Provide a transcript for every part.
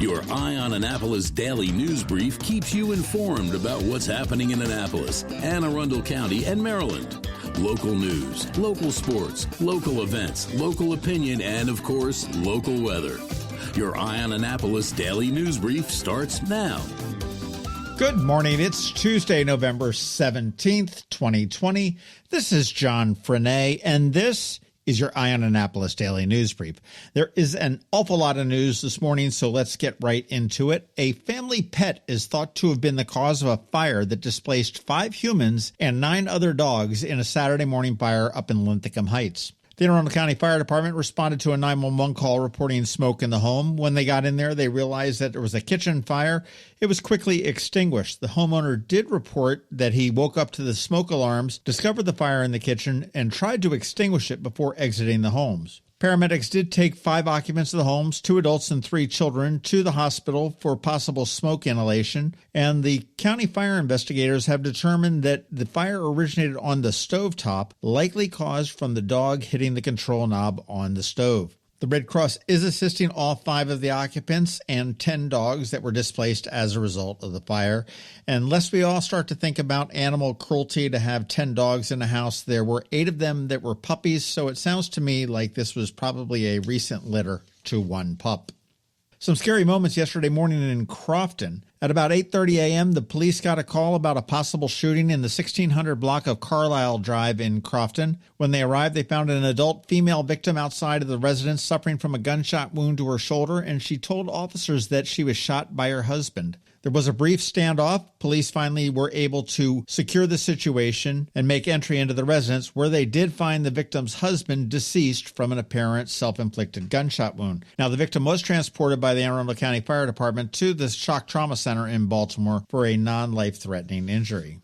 Your Eye on Annapolis daily news brief keeps you informed about what's happening in Annapolis, Anne Arundel County, and Maryland. Local news, local sports, local events, local opinion, and, of course, local weather. Your Eye on Annapolis daily news brief starts now. Good morning. It's Tuesday, November 17th, 2020. This is John Frenaye, and this is your Eye on Annapolis daily news brief. There is an awful lot of news this morning, so let's get right into it. A family pet is thought to have been the cause of a fire that displaced 5 humans and 9 other dogs in a Saturday morning fire up in Linthicum Heights. The Anne Arundel County Fire Department responded to a 911 call reporting smoke in the home. When they got in there, they realized that there was a kitchen fire. It was quickly extinguished. The homeowner did report that he woke up to the smoke alarms, discovered the fire in the kitchen, and tried to extinguish it before exiting the homes. Paramedics did take 5 occupants of the homes, 2 adults and 3 children, to the hospital for possible smoke inhalation, and the county fire investigators have determined that the fire originated on the stovetop, likely caused from the dog hitting the control knob on the stove. The Red Cross is assisting all 5 of the occupants and 10 dogs that were displaced as a result of the fire. And lest we all start to think about animal cruelty to have 10 dogs in the house, there were 8 of them that were puppies, so it sounds to me like this was probably a recent litter to 1 pup. Some scary moments yesterday morning in Crofton. At about 8:30 a.m., the police got a call about a possible shooting in the 1600 block of Carlisle Drive in Crofton. When they arrived, they found an adult female victim outside of the residence suffering from a gunshot wound to her shoulder, and she told officers that she was shot by her husband. There was a brief standoff. Police finally were able to secure the situation and make entry into the residence, where they did find the victim's husband deceased from an apparent self-inflicted gunshot wound. Now, the victim was transported by the Anne Arundel County Fire Department to the Shock Trauma Center in Baltimore for a non-life-threatening injury.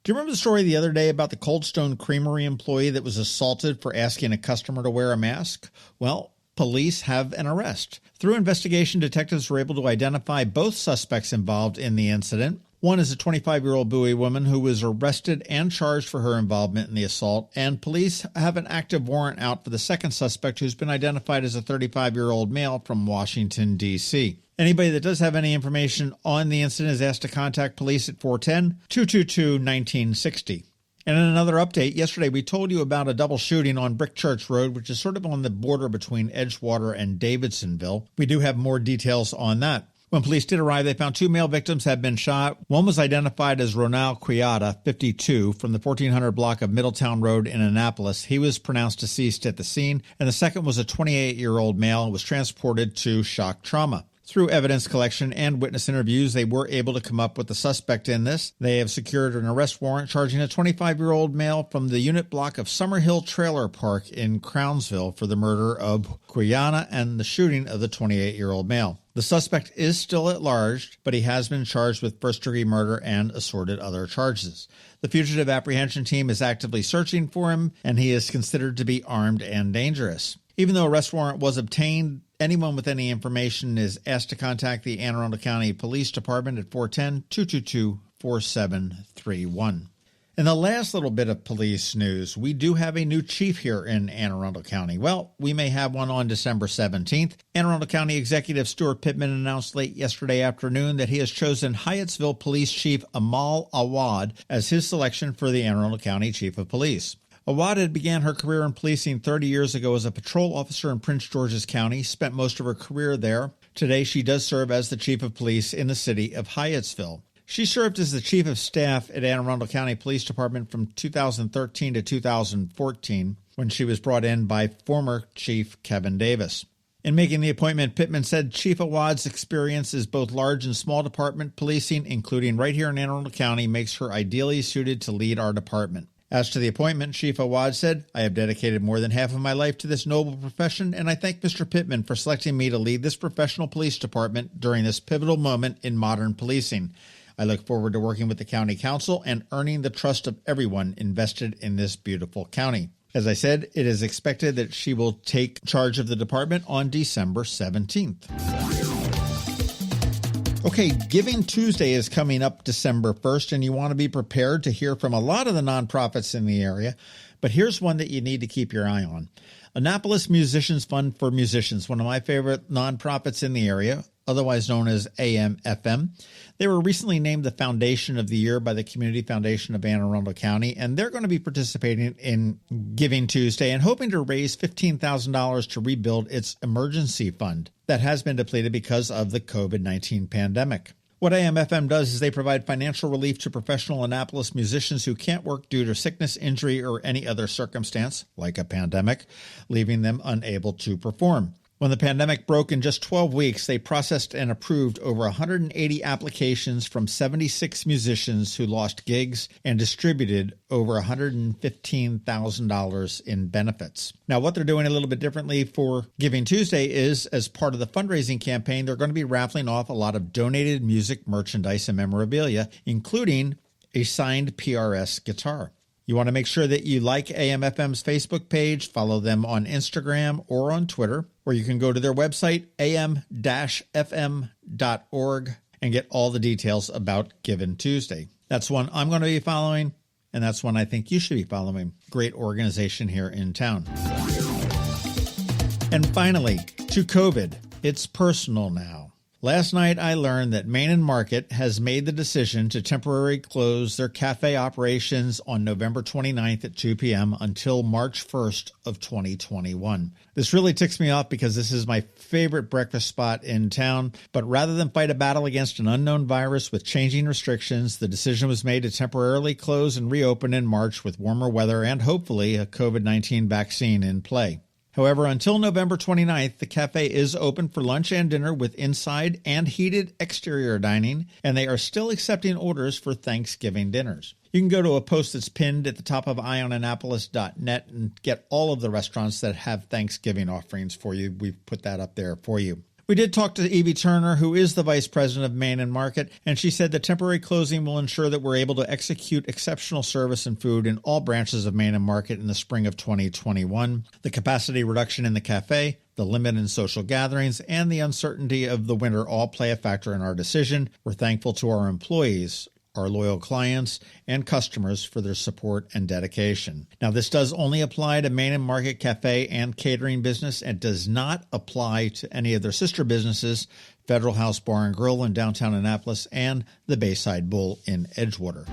Do you remember the story the other day about the Cold Stone Creamery employee that was assaulted for asking a customer to wear a mask? Well, police have an arrest. Through investigation, detectives were able to identify both suspects involved in the incident. One is a 25-year-old Bowie woman who was arrested and charged for her involvement in the assault, and police have an active warrant out for the second suspect, who's been identified as a 35-year-old male from Washington, D.C. Anybody that does have any information on the incident is asked to contact police at 410-222-1960. And in another update, yesterday we told you about a double shooting on Brick Church Road, which is sort of on the border between Edgewater and Davidsonville. We do have more details on that. When police did arrive, they found 2 male victims had been shot. One was identified as Ronald Quiata, 52, from the 1400 block of Middletown Road in Annapolis. He was pronounced deceased at the scene. And the second was a 28-year-old male and was transported to shock trauma. Through evidence collection and witness interviews, they were able to come up with the suspect in this. They have secured an arrest warrant charging a 25-year-old male from the unit block of Summerhill Trailer Park in Crownsville for the murder of Quiana and the shooting of the 28-year-old male. The suspect is still at large, but he has been charged with first-degree murder and assorted other charges. The fugitive apprehension team is actively searching for him, and he is considered to be armed and dangerous. Even though arrest warrant was obtained, anyone with any information is asked to contact the Anne Arundel County Police Department at 410-222-4731. In the last little bit of police news, we do have a new chief here in Anne Arundel County. Well, we may have one on December 17th. Anne Arundel County Executive Stuart Pittman announced late yesterday afternoon that he has chosen Hyattsville Police Chief Amal Awad as his selection for the Anne Arundel County Chief of Police. Awad had began her career in policing 30 years ago as a patrol officer in Prince George's County, spent most of her career there. Today, she does serve as the chief of police in the city of Hyattsville. She served as the chief of staff at Anne Arundel County Police Department from 2013 to 2014, when she was brought in by former Chief Kevin Davis. In making the appointment, Pittman said Chief Awad's experience is both large and small department policing, including right here in Anne Arundel County, makes her ideally suited to lead our department. As to the appointment, Chief Awad said, "I have dedicated more than half of my life to this noble profession, and I thank Mr. Pittman for selecting me to lead this professional police department during this pivotal moment in modern policing. I look forward to working with the county council and earning the trust of everyone invested in this beautiful county." As I said, it is expected that she will take charge of the department on December 17th. Okay, Giving Tuesday is coming up December 1st, and you want to be prepared to hear from a lot of the nonprofits in the area. But here's one that you need to keep your eye on. Annapolis Musicians Fund for Musicians, one of my favorite nonprofits in the area, otherwise known as AMFM. They were recently named the Foundation of the Year by the Community Foundation of Anne Arundel County, and they're going to be participating in Giving Tuesday and hoping to raise $15,000 to rebuild its emergency fund that has been depleted because of the COVID-19 pandemic. What AMFM does is they provide financial relief to professional Annapolis musicians who can't work due to sickness, injury, or any other circumstance, like a pandemic, leaving them unable to perform. When the pandemic broke in just 12 weeks, they processed and approved over 180 applications from 76 musicians who lost gigs and distributed over $115,000 in benefits. Now, what they're doing a little bit differently for Giving Tuesday is, as part of the fundraising campaign, they're going to be raffling off a lot of donated music, merchandise, and memorabilia, including a signed PRS guitar. You want to make sure that you like AMFM's Facebook page, follow them on Instagram or on Twitter, or you can go to their website, am-fm.org, and get all the details about Giving Tuesday. That's one I'm going to be following, and that's one I think you should be following. Great organization here in town. And finally, to COVID. It's personal now. Last night, I learned that Main and Market has made the decision to temporarily close their cafe operations on November 29th at 2 p.m. until March 1st of 2021. This really ticks me off because this is my favorite breakfast spot in town. But rather than fight a battle against an unknown virus with changing restrictions, the decision was made to temporarily close and reopen in March with warmer weather and hopefully a COVID-19 vaccine in play. However, until November 29th, the cafe is open for lunch and dinner with inside and heated exterior dining, and they are still accepting orders for Thanksgiving dinners. You can go to a post that's pinned at the top of eyeonannapolis.net and get all of the restaurants that have Thanksgiving offerings for you. We've put that up there for you. We did talk to Evie Turner, who is the vice president of Main and Market, and she said the temporary closing will ensure that we're able to execute exceptional service and food in all branches of Main and Market in the spring of 2021. The capacity reduction in the cafe, the limit in social gatherings, and the uncertainty of the winter all play a factor in our decision. We're thankful to our employees, our loyal clients, and customers for their support and dedication. Now, this does only apply to Main and Market Cafe and catering business and does not apply to any of their sister businesses, Federal House Bar and Grill in downtown Annapolis and the Bayside Bull in Edgewater.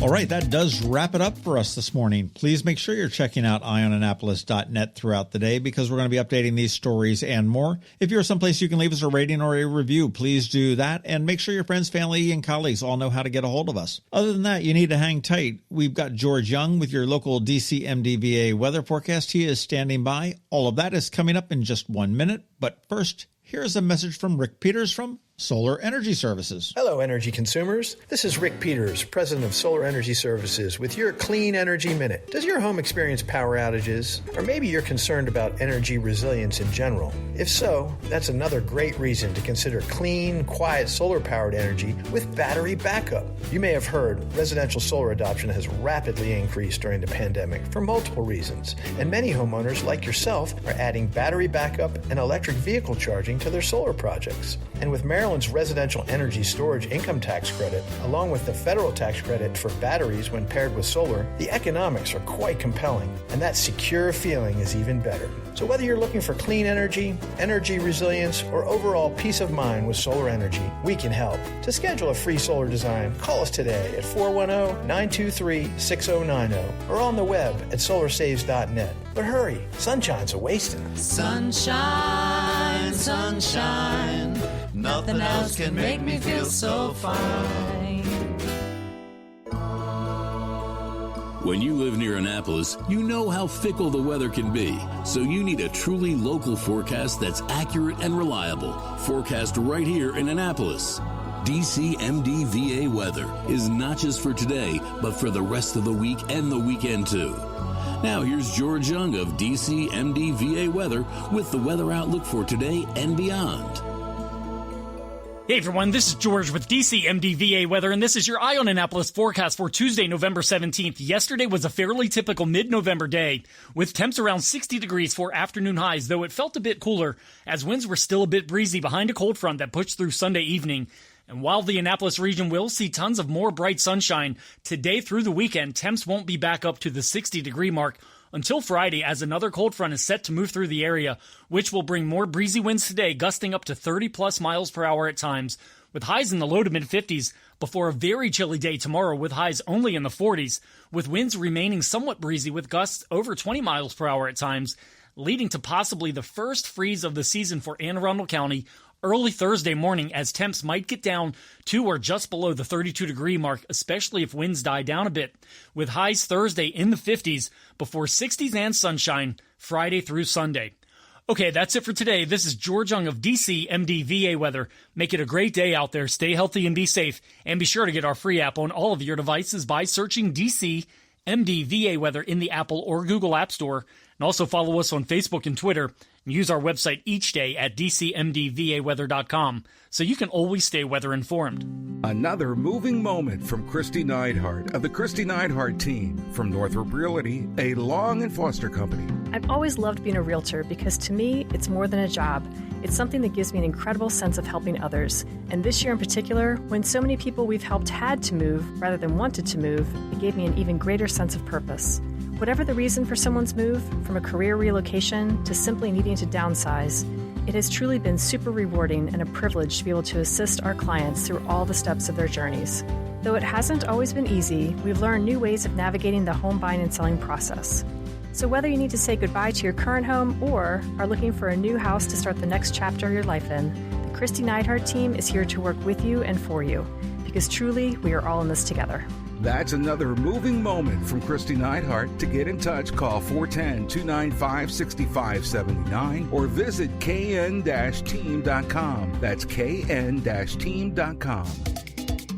All right, that does wrap it up for us this morning. Please make sure you're checking out eyeonannapolis.net throughout the day because we're going to be updating these stories and more. If you're someplace you can leave us a rating or a review, please do that. And make sure your friends, family, and colleagues all know how to get a hold of us. Other than that, you need to hang tight. We've got George Young with your local DC MDVA weather forecast. He is standing by. All of that is coming up in just 1 minute. But first, here's a message from Rick Peters from Solar Energy Services. Hello, energy consumers. This is Rick Peters, president of Solar Energy Services, with your Clean Energy Minute. Does your home experience power outages? Or maybe you're concerned about energy resilience in general? If so, that's another great reason to consider clean, quiet solar-powered energy with battery backup. You may have heard residential solar adoption has rapidly increased during the pandemic for multiple reasons, and many homeowners like yourself are adding battery backup and electric vehicle charging to their solar projects. And with Maryland's residential energy storage income tax credit, along with the federal tax credit for batteries when paired with solar, the economics are quite compelling, and that secure feeling is even better. So whether you're looking for clean energy, energy resilience, or overall peace of mind with solar energy, we can help. To schedule a free solar design, call us today at 410-923-6090 or on the web at solarsaves.net. But hurry, sunshine's a-wasting. Sunshine, sunshine, nothing else can make me feel so fine. When you live near Annapolis, you know how fickle the weather can be. So you need a truly local forecast that's accurate and reliable. Forecast right here in Annapolis. DCMDVA weather is not just for today, but for the rest of the week and the weekend too. Now here's George Young of DCMDVA weather with the weather outlook for today and beyond. Hey everyone, this is George with DC MDVA Weather, and this is your Eye on Annapolis forecast for Tuesday, November 17th. Yesterday was a fairly typical mid-November day, with temps around 60 degrees for afternoon highs, though it felt a bit cooler, as winds were still a bit breezy behind a cold front that pushed through Sunday evening. And while the Annapolis region will see tons of more bright sunshine, today through the weekend, temps won't be back up to the 60-degree mark. until Friday as another cold front is set to move through the area, which will bring more breezy winds today, gusting up to 30-plus miles per hour at times, with highs in the low to mid-50s before a very chilly day tomorrow with highs only in the 40s, with winds remaining somewhat breezy with gusts over 20 miles per hour at times, leading to possibly the first freeze of the season for Anne Arundel County early Thursday morning, as temps might get down to or just below the 32-degree mark, especially if winds die down a bit, with highs Thursday in the 50s before 60s and sunshine Friday through Sunday. Okay, that's it for today. This is George Young of DC MDVA Weather. Make it a great day out there. Stay healthy and be safe. And be sure to get our free app on all of your devices by searching DC MDVA Weather in the Apple or Google App Store. And also follow us on Facebook and Twitter. And use our website each day at dcmdvaweather.com so you can always stay weather informed. Another moving moment from Kristi Neidhardt of the Kristi Neidhardt Team from Northrop Realty, a Long and Foster company. I've always loved being a realtor because to me, it's more than a job. It's something that gives me an incredible sense of helping others. And this year in particular, when so many people we've helped had to move rather than wanted to move, it gave me an even greater sense of purpose. Whatever the reason for someone's move, from a career relocation to simply needing to downsize, it has truly been super rewarding and a privilege to be able to assist our clients through all the steps of their journeys. Though it hasn't always been easy, we've learned new ways of navigating the home buying and selling process. So whether you need to say goodbye to your current home or are looking for a new house to start the next chapter of your life in, the Kristi Neidhardt Team is here to work with you and for you, because truly we are all in this together. That's another moving moment from Kristi Neidhardt. To get in touch, call 410-295-6579 or visit kn-team.com. That's kn-team.com.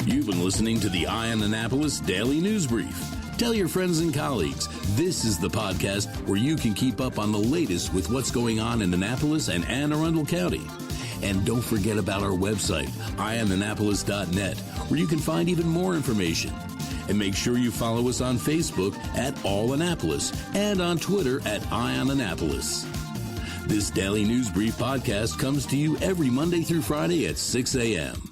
You've been listening to the Eye on Annapolis Daily News Brief. Tell your friends and colleagues, this is the podcast where you can keep up on the latest with what's going on in Annapolis and Anne Arundel County. And don't forget about our website, eyeonannapolis.net, where you can find even more information. And make sure you follow us on Facebook at All Annapolis and on Twitter at Eye on Annapolis. This Daily News Brief podcast comes to you every Monday through Friday at 6 a.m.